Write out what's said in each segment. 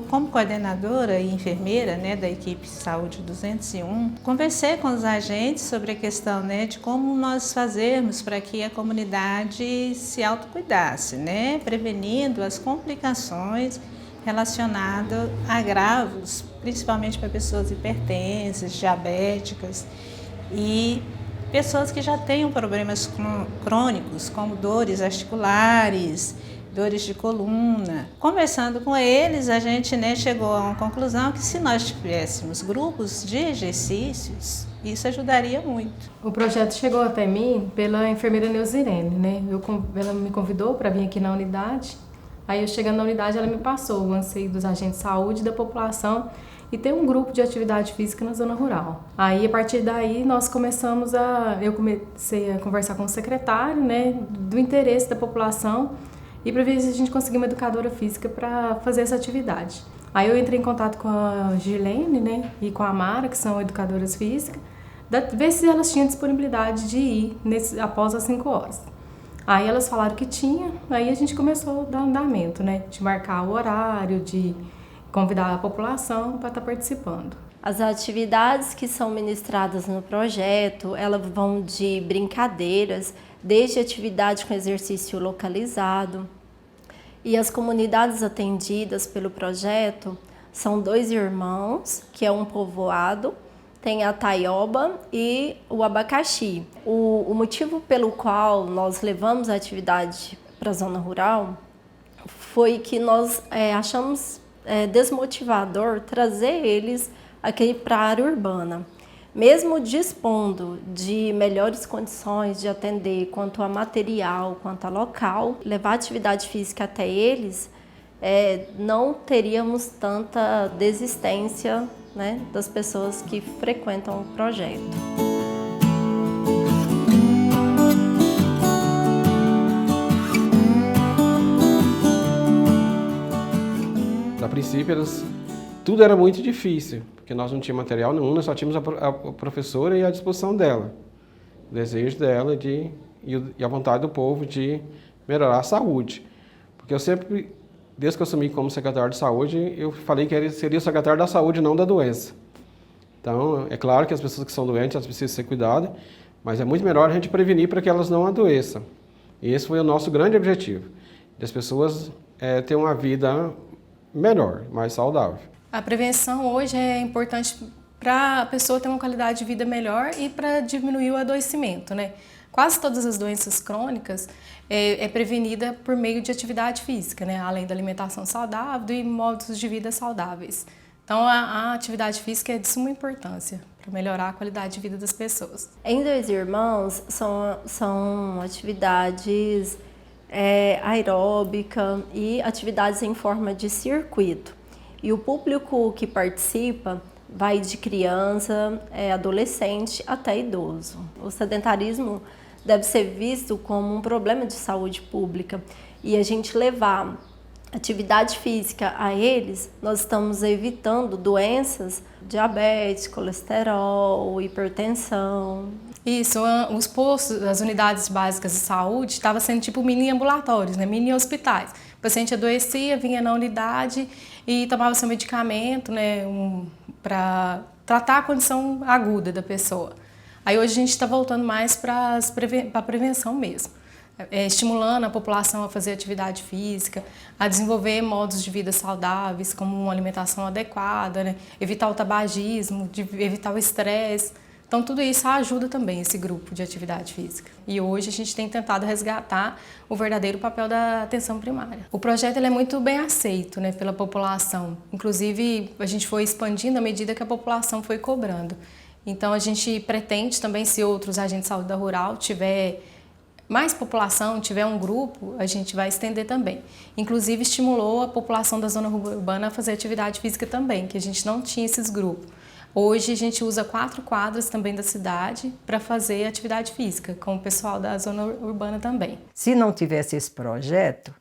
como coordenadora e enfermeira, né, da equipe Saúde 201, conversei com os agentes sobre a questão, né, de como nós fazermos para que a comunidade se autocuidasse, né, prevenindo as complicações relacionadas a agravos, principalmente para pessoas hipertensas, diabéticas e pessoas que já tenham problemas crônicos, como dores articulares, dores de coluna. Conversando com eles, a gente, né, chegou a uma conclusão que se nós tivéssemos grupos de exercícios, isso ajudaria muito. O projeto chegou até mim pela enfermeira Neuzirene, né? Ela me convidou para vir aqui na unidade. Aí eu chegando na unidade, ela me passou o anseio dos agentes de saúde e da população e ter um grupo de atividade física na zona rural. Aí, a partir daí, eu comecei a conversar com o secretário, né, do interesse da população e para ver se a gente conseguia uma educadora física para fazer essa atividade. Aí eu entrei em contato com a Gilene, né, e com a Mara, que são educadoras físicas, ver se elas tinham disponibilidade de ir após as 5 horas. Aí elas falaram que tinha, aí a gente começou a dar andamento, né, de marcar o horário, de convidar a população para estar participando. As atividades que são ministradas no projeto, elas vão de brincadeiras, desde atividade com exercício localizado. E as comunidades atendidas pelo projeto são 2 irmãos, que é um povoado, tem a Taioba e o Abacaxi. O motivo pelo qual nós levamos a atividade para a zona rural foi que nós achamos desmotivador trazer eles aqui para a área urbana. Mesmo dispondo de melhores condições de atender quanto a material, quanto a local, levar a atividade física até eles, não teríamos tanta desistência, né, das pessoas que frequentam o projeto. A princípio, tudo era muito difícil, porque nós não tínhamos material nenhum, nós só tínhamos a professora e a disposição dela, o desejo dela e a vontade do povo de melhorar a saúde. Porque eu sempre, desde que eu assumi como secretário de saúde, eu falei que seria o secretário da saúde, não da doença. Então, é claro que as pessoas que são doentes, elas precisam ser cuidadas, mas é muito melhor a gente prevenir para que elas não adoeçam. E esse foi o nosso grande objetivo, das pessoas terem uma vida melhor, mais saudável. A prevenção hoje é importante para a pessoa ter uma qualidade de vida melhor e para diminuir o adoecimento, né? Quase todas as doenças crônicas é prevenida por meio de atividade física, né? Além da alimentação saudável e modos de vida saudáveis. Então, a atividade física é de suma importância para melhorar a qualidade de vida das pessoas. Em 2 irmãos, são atividades aeróbica e atividades em forma de circuito. E o público que participa vai de criança, adolescente até idoso. O sedentarismo deve ser visto como um problema de saúde pública e a gente levar atividade física a eles, nós estamos evitando doenças, diabetes, colesterol, hipertensão. Isso, os postos, as unidades básicas de saúde estavam sendo tipo mini ambulatórios, né, mini hospitais. O paciente adoecia, vinha na unidade e tomava seu medicamento, né, para tratar a condição aguda da pessoa. Aí hoje a gente está voltando mais para a prevenção mesmo. Estimulando a população a fazer atividade física, a desenvolver modos de vida saudáveis, como uma alimentação adequada, né? Evitar o tabagismo, evitar o estresse. Então, tudo isso ajuda também esse grupo de atividade física. E hoje a gente tem tentado resgatar o verdadeiro papel da atenção primária. O projeto ele é muito bem aceito, né, pela população. Inclusive, a gente foi expandindo à medida que a população foi cobrando. Então, a gente pretende também, se outros agentes de saúde da rural tiver mais população, tiver um grupo, a gente vai estender também. Inclusive, estimulou a população da zona urbana a fazer atividade física também, que a gente não tinha esses grupos. Hoje, a gente usa 4 quadras também da cidade para fazer atividade física, com o pessoal da zona urbana também. Se não tivesse esse projeto,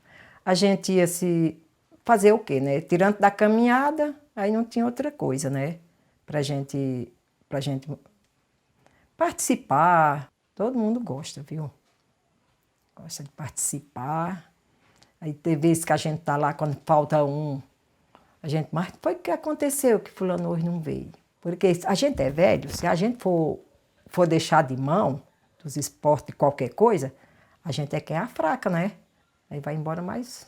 a gente ia se fazer o quê, né? Tirando da caminhada, aí não tinha outra coisa, né? Pra gente participar. Todo mundo gosta, viu? Gosta de participar. Aí tem vezes que a gente tá lá, quando falta um, A gente, mas foi o que aconteceu que fulano hoje não veio? Porque a gente é velho, se a gente for deixar de mão dos esportes, de qualquer coisa, a gente é que é a fraca, né? Aí vai embora mais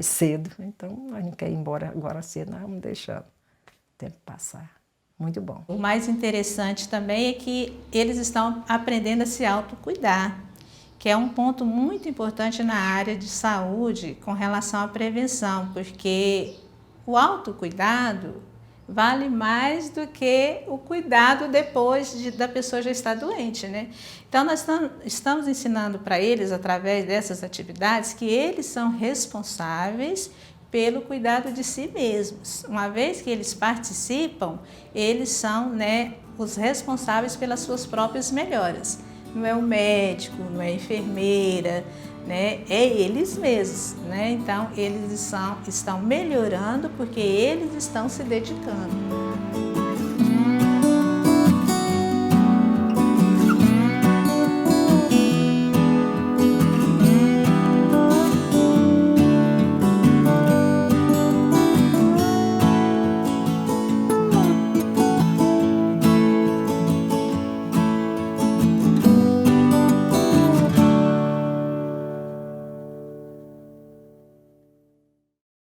cedo. Então, a gente quer ir embora agora cedo, nós vamos deixando o tempo passar. Muito bom. O mais interessante também é que eles estão aprendendo a se autocuidar, que é um ponto muito importante na área de saúde com relação à prevenção, porque o autocuidado vale mais do que o cuidado depois da pessoa já estar doente, né? Então, nós estamos ensinando para eles, através dessas atividades, que eles são responsáveis pelo cuidado de si mesmos. Uma vez que eles participam, eles são, né, os responsáveis pelas suas próprias melhoras. Não é o médico, não é a enfermeira, né? É eles mesmos, né? Então, eles estão melhorando porque eles estão se dedicando.